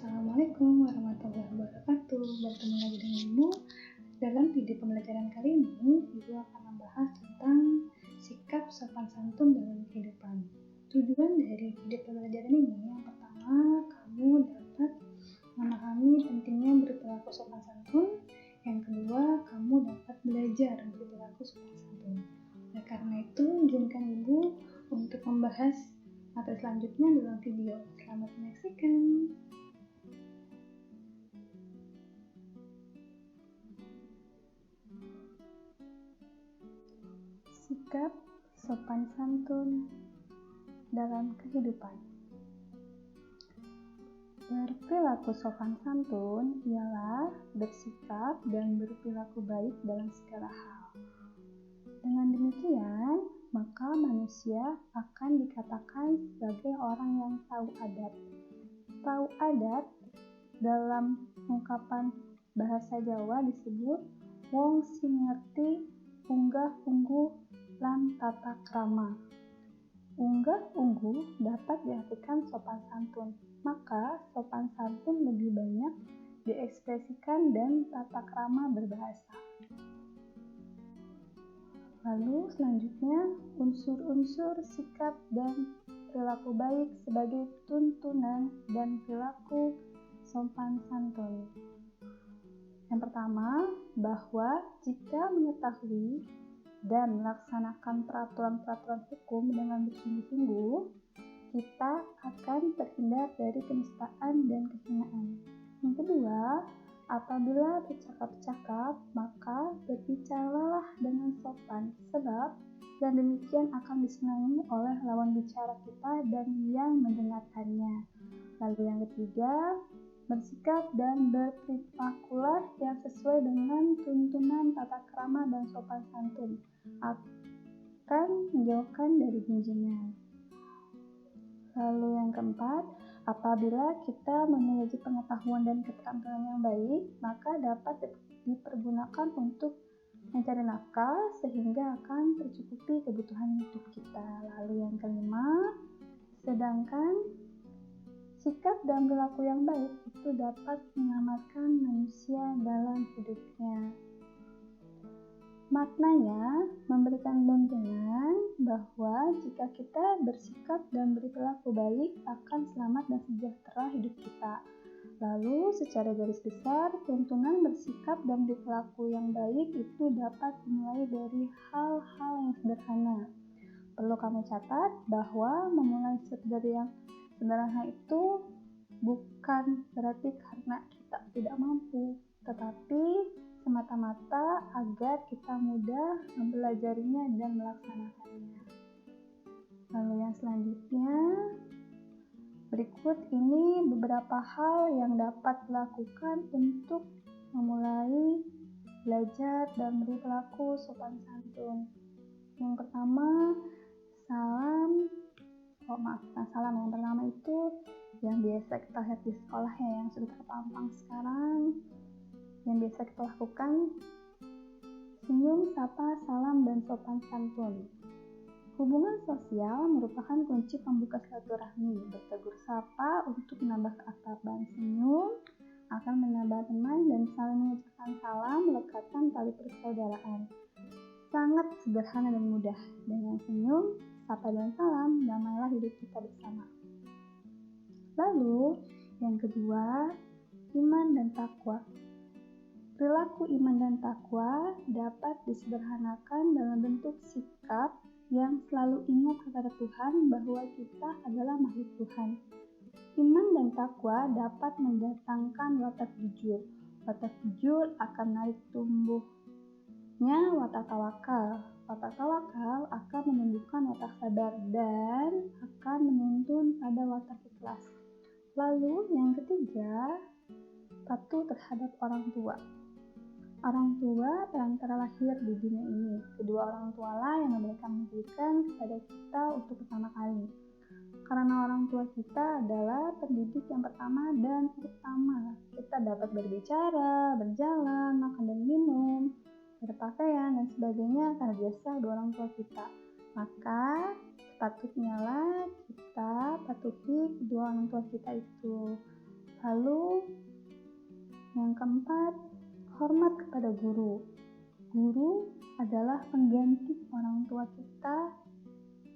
Assalamualaikum warahmatullahi wabarakatuh. Bertemu lagi dengan Ibu. Dalam video pembelajaran kali ini, Ibu akan membahas tentang sikap sopan santun dalam kehidupan. Tujuan dari video pembelajaran ini, yang pertama, kamu dapat memahami pentingnya berperilaku sopan santun. Yang kedua, kamu dapat belajar berperilaku sopan santun. Oleh karena itu, izinkan Ibu untuk membahas materi selanjutnya dalam video. Selamat menyaksikan. Sikap sopan santun dalam kehidupan. Berperilaku sopan santun ialah bersikap dan berperilaku baik dalam segala hal. Dengan demikian, maka manusia akan dikatakan sebagai orang yang tahu adat. Tahu adat dalam ungkapan bahasa Jawa disebut wong sing ngerti unggah ungguh lan tata krama. Unggah ungguh dapat diartikan sopan santun, maka sopan santun lebih banyak diekspresikan dan tata krama berbahasa. Lalu selanjutnya, unsur-unsur sikap dan perilaku baik sebagai tuntunan dan perilaku sopan santun. Yang pertama, bahwa jika mengetahui dan melaksanakan peraturan-peraturan hukum dengan bersungguh-sungguh, kita akan terhindar dari penistaan dan kehinaan. Yang kedua, apabila bercakap-cakap, maka berbicaralah dengan sopan, sebab dan demikian akan disenangi oleh lawan bicara kita dan yang mendengarkannya. Lalu yang ketiga, bersikap dan berperilakulah yang sesuai dengan tuntunan tata krama dan sopan santun, akan menjauhkan dari junjungan. Lalu yang keempat, apabila kita memiliki pengetahuan dan keterampilan yang baik, maka dapat dipergunakan untuk mencari nafkah sehingga akan tercukupi kebutuhan hidup kita. Lalu yang kelima, sedangkan sikap dan perilaku yang baik itu dapat menyelamatkan manusia dalam hidupnya. Maknanya, memberikan tuntunan bahwa jika kita bersikap dan berperilaku baik akan selamat dan sejahtera hidup kita. Lalu, secara garis besar, tuntunan bersikap dan berperilaku yang baik itu dapat dimulai dari hal-hal yang sederhana. Perlu kamu catat bahwa memulai dari yang sederhana itu bukan berarti karena kita tidak mampu, tetapi semata-mata agar kita mudah mempelajarinya dan melaksanakannya. Lalu yang selanjutnya, berikut ini beberapa hal yang dapat dilakukan untuk memulai belajar dan berperilaku sopan santun. Yang pertama, salam. Yang pertama itu yang biasa kita lihat di sekolah ya, yang sudah terpampang sekarang, yang biasa kita lakukan, senyum, sapa, salam, dan sopan santun. Hubungan sosial merupakan kunci pembuka silaturahmi. Bertegur sapa untuk menambah keakraban, senyum akan menambah teman, dan saling mengucapkan salam melekatkan tali persaudaraan. Sangat sederhana dan mudah. Dengan senyum, sapa, dan salam, damailah hidup kita bersama. Lalu, yang kedua, iman dan takwa. Perilaku iman dan takwa dapat disederhanakan dalam bentuk sikap yang selalu ingat kepada Tuhan bahwa kita adalah makhluk Tuhan. Iman dan takwa dapat mendatangkan watak jujur. Watak jujur akan menarik tumbuhnya watak tawakal. Watak tawakal akan menumbuhkan watak sabar dan akan menuntun pada watak ikhlas. Lalu yang ketiga, patuh terhadap orang tua. Orang tua perantara lahir di dunia ini. Kedua orang tualah yang memberikan pendidikan kepada kita untuk pertama kali. Karena orang tua kita adalah pendidik yang pertama dan utama. Kita dapat berbicara, berjalan, makan dan minum, berpakaian dan sebagainya karena biasa kedua orang tua kita. Maka sepatutnya lah kita patuhi kedua orang tua kita itu. Lalu yang keempat, hormat kepada guru. Guru adalah pengganti orang tua kita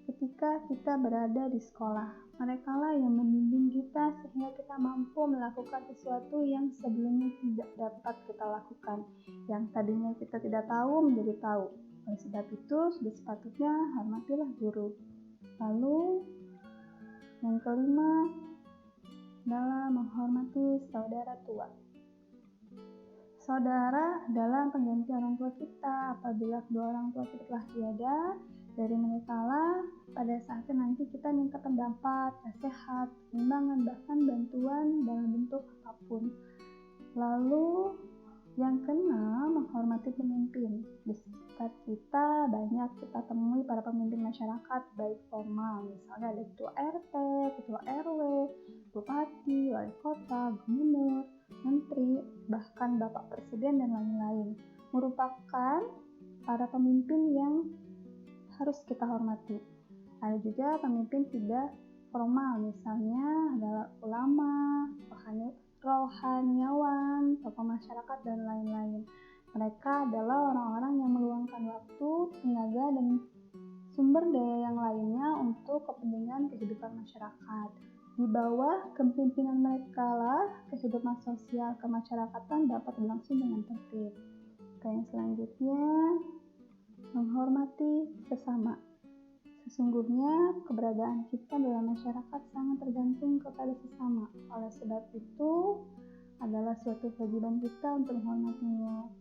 ketika kita berada di sekolah. Mereka lah yang membimbing kita sehingga kita mampu melakukan sesuatu yang sebelumnya tidak dapat kita lakukan. Yang tadinya kita tidak tahu menjadi tahu. Oleh sebab itu, sudah sepatutnya hormatilah guru. Lalu, yang kelima adalah menghormati saudara tua. Saudara adalah pengganti orang tua kita. Apabila kedua orang tua kita telah tiada, dari merekalah pada saatnya nanti kita minta pendapat, nasihat, pertimbangan, bahkan bantuan dalam bentuk apapun. Lalu yang keenam, menghormati pemimpin. Di sekitar kita banyak kita temui para pemimpin masyarakat baik formal, misalnya ada ketua RT, ketua RW, bupati, wali kota, gubernur, menteri, bahkan bapak presiden dan lain-lain. Merupakan para pemimpin yang harus kita hormati. Ada juga pemimpin tidak formal, misalnya adalah ulama, rohaniawan, tokoh masyarakat, dan lain-lain. Mereka adalah orang-orang yang meluangkan waktu, tenaga, dan sumber daya yang lainnya untuk kepentingan kehidupan masyarakat. Di bawah kepemimpinan mereka lah kehidupan sosial kemasyarakatan dapat berlangsung dengan tertib. Yang selanjutnya, menghormati sesama. Sesungguhnya keberadaan kita dalam masyarakat sangat tergantung kepada sesama. Oleh sebab itu adalah suatu kewajiban kita untuk menghormatinya.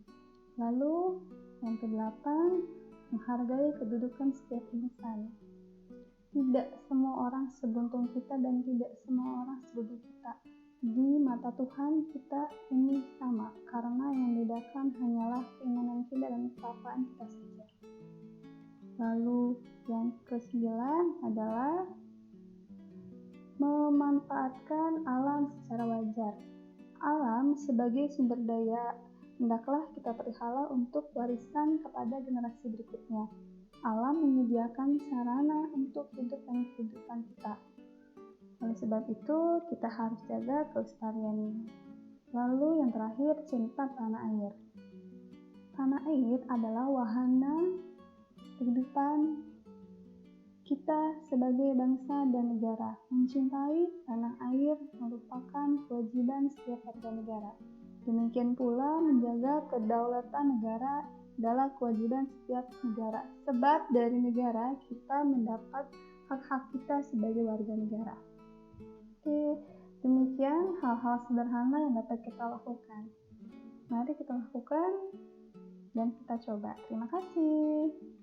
Lalu yang kedelapan, menghargai kedudukan setiap insan. Tidak semua orang seberuntung kita dan tidak semua orang seperti kita. Di mata Tuhan kita ini sama, karena yang membedakan hanyalah keimanan kita dan ketakwaan kita saja. Lalu yang ke-9 adalah memanfaatkan alam secara wajar. Alam sebagai sumber daya, hendaklah kita pelihara untuk warisan kepada generasi berikutnya. Alam menyediakan sarana untuk hidup dan kehidupan kita. Oleh sebab itu, kita harus jaga kelestariannya. Lalu yang terakhir, cinta tanah air. Tanah air adalah wahana kehidupan kita sebagai bangsa dan negara. Mencintai tanah air merupakan kewajiban setiap warga negara. Demikian pula menjaga kedaulatan negara adalah kewajiban setiap negara. Sebab dari negara kita mendapat hak-hak kita sebagai warga negara. Oke, demikian hal-hal sederhana yang dapat kita lakukan. Mari kita lakukan dan kita coba. Terima kasih.